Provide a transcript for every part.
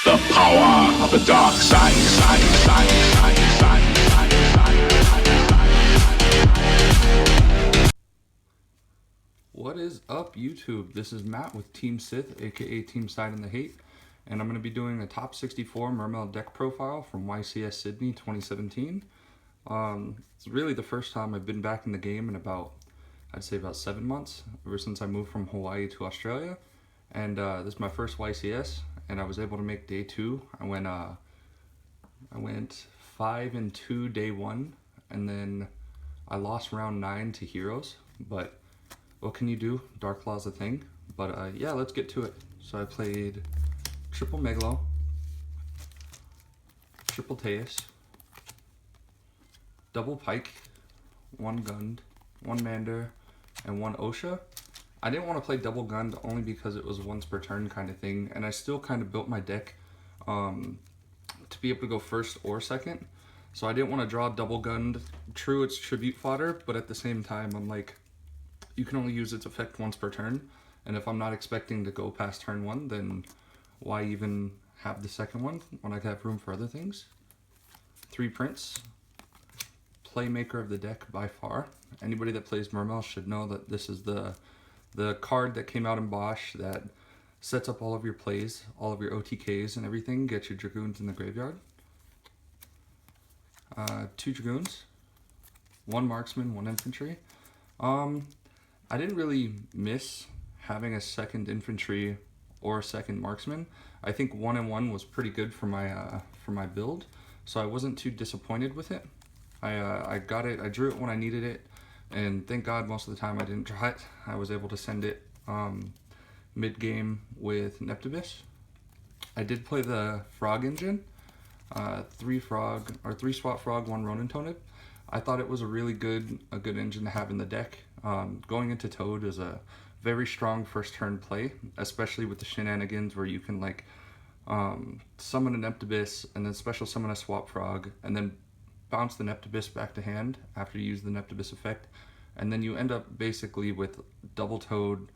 The power of the dark side, side, side, side, side, side, side. What is up, YouTube? This is Matt with Team S.I.T.H, aka Team S.I.T.H in the Hate, and I'm going to be doing a top 64 Mermail deck profile from YCS Sydney 2017. It's really the first time I've been back in the game in I'd say about 7 months, ever since I moved from Hawaii to Australia. And this is my first YCS, and I was able to make day 2. I went 5-2 day 1, and then I lost round 9 to Heroes, but what can you do? Dark Claw's a thing. But yeah, let's get to it. So I played triple Megalo, triple Teus, double Pike, one Gund, one Mander, and one Osha. I didn't want to play double Gund only because it was once per turn kind of thing, and I still kind of built my deck to be able to go first or second. So I didn't want to draw double Gund. True, it's tribute fodder, but at the same time, I'm like, you can only use its effect once per turn, and if I'm not expecting to go past turn 1, then why even have the second one when I have room for other things? 3 Prince, playmaker of the deck by far. Anybody that plays Mermail should know that this is the card that came out in Bosch that sets up all of your plays, all of your OTKs and everything, get your Dragoons in the graveyard. 2 Dragoons, 1 Marksman, 1 Infantry. I didn't really miss having a second Infantry or a second Marksman. I think 1 and 1 was pretty good for my build, so I wasn't too disappointed with it. I got it, I drew it when I needed it, and thank God most of the time I didn't draw it. I was able to send it mid-game with Neptibus. I did play the Frog engine, 3 swap frog, 1 Ronin Tonib. I thought it was a really good engine to have in the deck. Going into Toad is a very strong first turn play, especially with the shenanigans where you can like summon an Neptibus and then special summon a swap frog and then bounce the Neptibus back to hand after you use the Neptibus effect, and then you end up basically with double Toad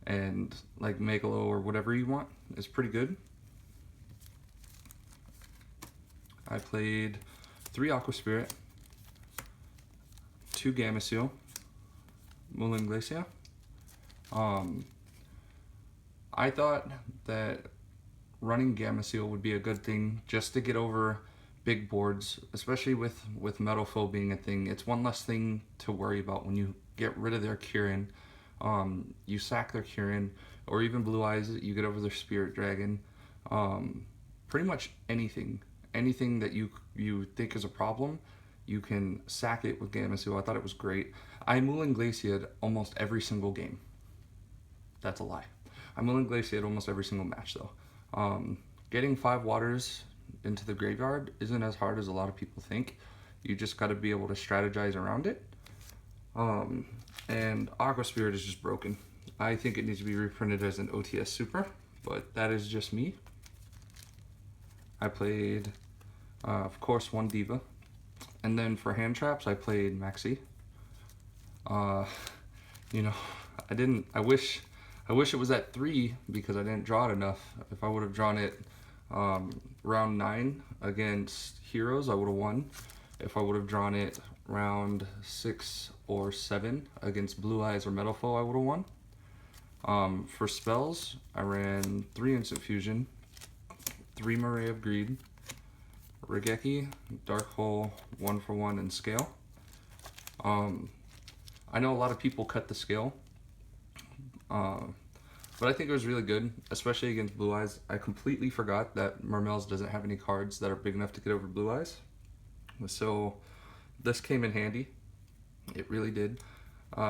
and like Megalo or whatever you want. It's pretty good. I played 3 Aqua Spirit, 2 Gamma Seal, Mulan Glacia. I thought that running Gamma Seal would be a good thing just to get over big boards, especially with Metal Foe being a thing. It's one less thing to worry about when you get rid of their Kirin. You sack their Kirin, or even Blue Eyes, you get over their Spirit Dragon. Pretty much anything that you think is a problem, you can sack it with Gamma Seal. I thought it was great. I Mulan Glaciated almost every single game. That's a lie. I Mulan Glaciated almost every single match though. Getting 5 waters into the graveyard isn't as hard as a lot of people think. You just got to be able to strategize around it. And Aqua Spirit is just broken. I think it needs to be reprinted as an OTS Super, but that is just me. I played, of course, 1 Diva. And then for hand traps, I played Maxi. You know, I wish it was at 3 because I didn't draw it enough. If I would have drawn it round 9 against Heroes, I would have won. If I would have drawn it round 6 or 7 against Blue Eyes or Metal Foe, I would have won. For spells, I ran 3 Instant Fusion, 3 Mermail of Greed, Regeki, Dark Hole, 1 for 1, and Scale. I know a lot of people cut the Scale, but I think it was really good, especially against Blue Eyes. I completely forgot that Mermail's doesn't have any cards that are big enough to get over Blue Eyes. So this came in handy. It really did.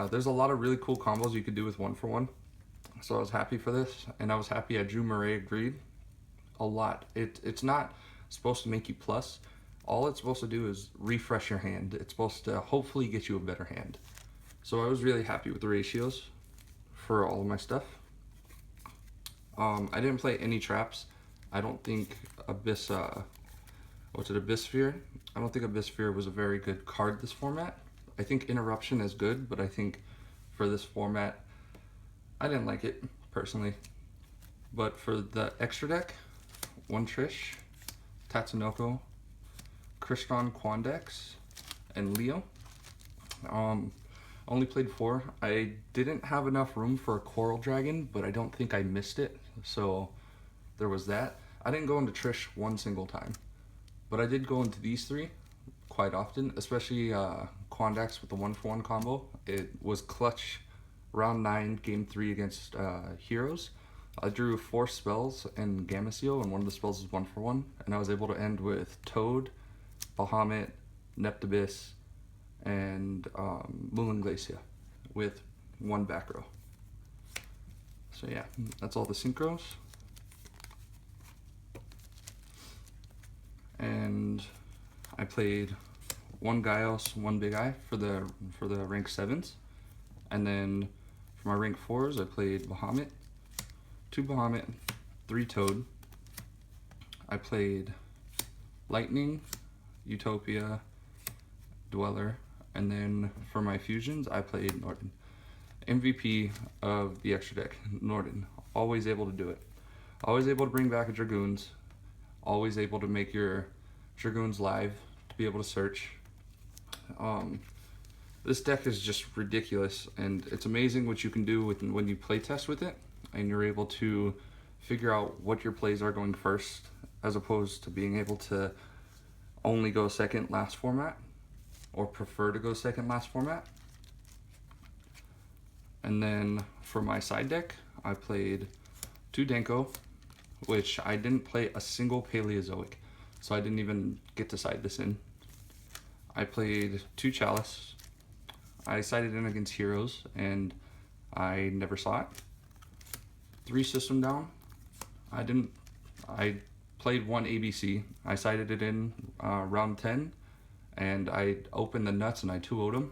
There's a lot of really cool combos you could do with 1 for 1. So I was happy for this, and I was happy I drew Mermail Agreed a lot. It's not supposed to make you plus. All it's supposed to do is refresh your hand. It's supposed to hopefully get you a better hand. So I was really happy with the ratios for all of my stuff. I didn't play any traps. I don't think Abyss Sphere? I don't think Abyss Sphere was a very good card this format. I think Interruption is good, but I think for this format, I didn't like it personally. But for the extra deck, one Trish, Tatsunoko, Crystron Quandex, and Leo. Only played 4. I didn't have enough room for a Coral Dragon, but I don't think I missed it, so there was that. I didn't go into Trish one single time, but I did go into these 3 quite often, especially Quandex with the 1-for-1 combo. It was clutch round 9, game 3 against Heroes. I drew 4 spells and Gamma Seal, and one of the spells was 1-for-1, and I was able to end with Toad, Bahamut, Neptibus, and Mulan Glacia with 1 back row. So yeah, that's all the synchros. And I played 1 Gaios, 1 Big Eye for the rank 7s, and then for my rank 4s I played Bahamut, 2 Bahamut, 3 Toad. I played Lightning, Utopia, Dweller, and then for my fusions I played Norden. MVP of the extra deck, Norden. Always able to do it. Always able to bring back a Dragoons. Always able to make your Dragoons live to be able to search. This deck is just ridiculous, and it's amazing what you can do when you play test with it, and you're able to figure out what your plays are going first, as opposed to being able to only go second last format, or prefer to go second last format. And then for my side deck, I played 2 Denko, which I didn't play a single Paleozoic, so I didn't even get to side this in. I played 2 Chalice. I sided in against Heroes, and I never saw it. 3 System Down. I played 1 ABC. I sided it in round 10, and I opened the nuts and I 2-0'd him.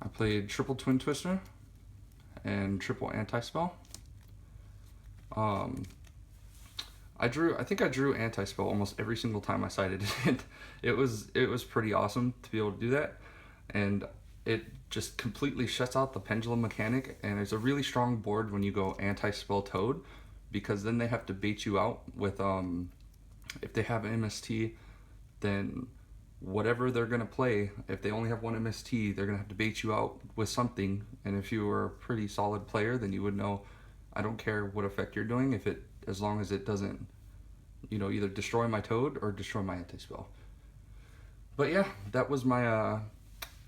I played triple Twin Twister and triple Anti-Spell. I think I drew Anti-Spell almost every single time I sided it. It was pretty awesome to be able to do that, and it just completely shuts out the pendulum mechanic, and it's a really strong board when you go Anti-Spell Toad, because then they have to bait you out with if they have MST, then whatever they're gonna play, if they only have 1 MST, they're gonna have to bait you out with something. And if you were a pretty solid player, then you would know, I don't care what effect you're doing, as long as it doesn't, either destroy my Toad or destroy my Anti-Spell. But yeah, that was my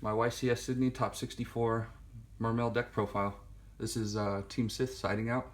my YCS Sydney top 64 Mermail deck profile. This is Team Sith signing out.